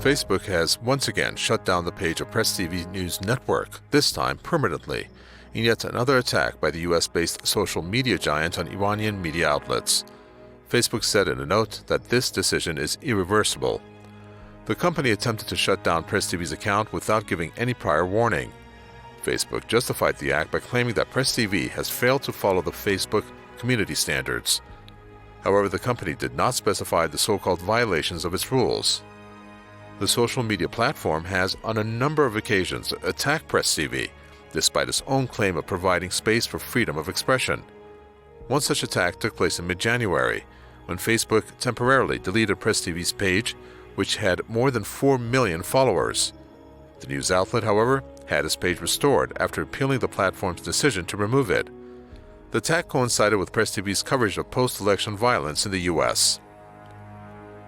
Facebook has once again shut down the page of Press TV News Network, this time permanently, in yet another attack by the US-based social media giant on Iranian media outlets. Facebook said in a note that this decision is irreversible. The company attempted to shut down Press TV's account without giving any prior warning. Facebook justified the act by claiming that Press TV has failed to follow the Facebook community standards. However, the company did not specify the so-called violations of its rules. The social media platform has, on a number of occasions, attacked Press TV, despite its own claim of providing space for freedom of expression. One such attack took place in mid-January, when Facebook temporarily deleted Press TV's page, which had more than 4 million followers. The news outlet, however, had its page restored after appealing the platform's decision to remove it. The attack coincided with Press TV's coverage of post-election violence in the U.S.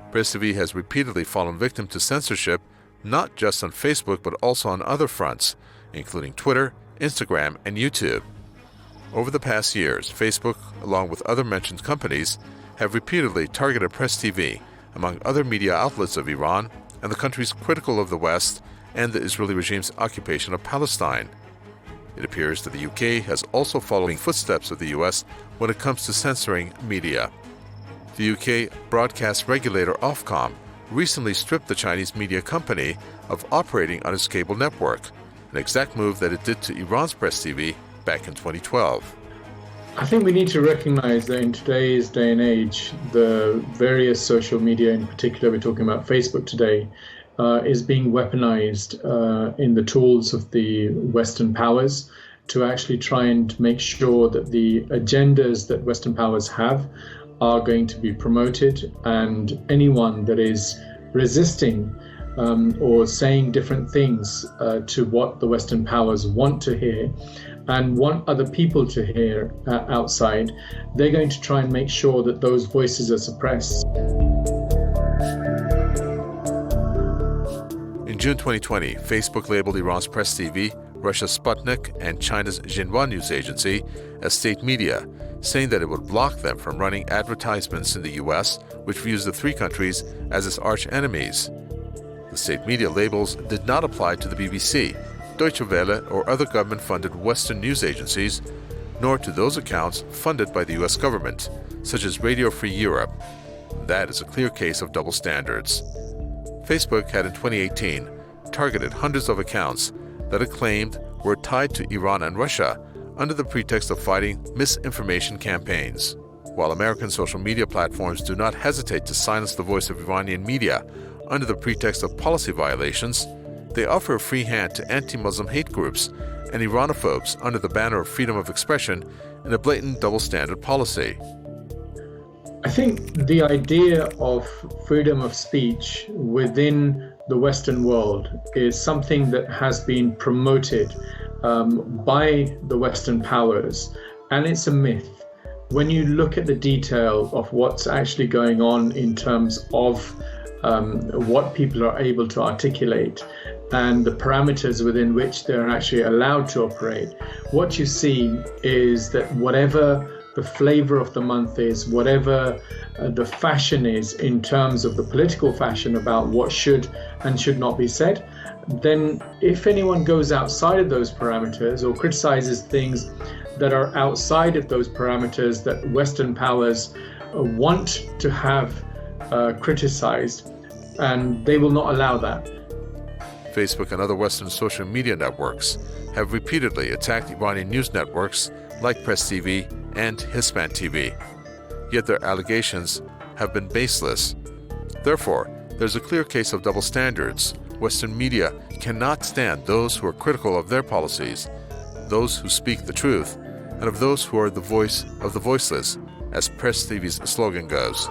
Press TV has repeatedly fallen victim to censorship, not just on Facebook but also on other fronts, including Twitter, Instagram, and YouTube. Over the past years, Facebook, along with other mentioned companies, have repeatedly targeted Press TV, among other media outlets of Iran and the countries critical of the West and the Israeli regime's occupation of Palestine. It appears that the UK has also followed in footsteps of the US when it comes to censoring media. The UK broadcast regulator Ofcom recently stripped the Chinese media company of operating on its cable network, an exact move that it did to Iran's Press TV back in 2012. I think we need to recognize that in today's day and age, the various social media, in particular, we're talking about Facebook today, is being weaponized in the tools of the Western powers to actually try and make sure that the agendas that Western powers have are going to be promoted, and anyone that is resisting or saying different things to what the Western powers want to hear and want other people to hear outside, they're going to try and make sure that those voices are suppressed. In June 2020, Facebook labeled Iran's Press TV, Russia's Sputnik, and China's Xinhua news agency as state media, saying that it would block them from running advertisements in the U.S., which views the three countries as its arch enemies. The state media labels did not apply to the BBC, Deutsche Welle, or other government-funded Western news agencies, nor to those accounts funded by the U.S. government, such as Radio Free Europe. That is a clear case of double standards. Facebook had in 2018 targeted hundreds of accounts that it claimed were tied to Iran and Russia under the pretext of fighting misinformation campaigns. While American social media platforms do not hesitate to silence the voice of Iranian media under the pretext of policy violations, they offer a free hand to anti-Muslim hate groups and Iranophobes under the banner of freedom of expression in a blatant double-standard policy. I think the idea of freedom of speech within the Western world is something that has been promoted by the Western powers, and it's a myth. When you look at the detail of what's actually going on in terms of what people are able to articulate and the parameters within which they're actually allowed to operate, what you see is that whatever the flavor of the month is, whatever the fashion is in terms of the political fashion about what should and should not be said, then if anyone goes outside of those parameters or criticizes things that are outside of those parameters that Western powers want to have criticized, and they will not allow that. Facebook and other Western social media networks have repeatedly attacked Iranian news networks like Press TV and Hispan TV. Yet their allegations have been baseless. Therefore, there's a clear case of double standards. Western media cannot stand those who are critical of their policies, those who speak the truth, and of those who are the voice of the voiceless, as Press TV's slogan goes.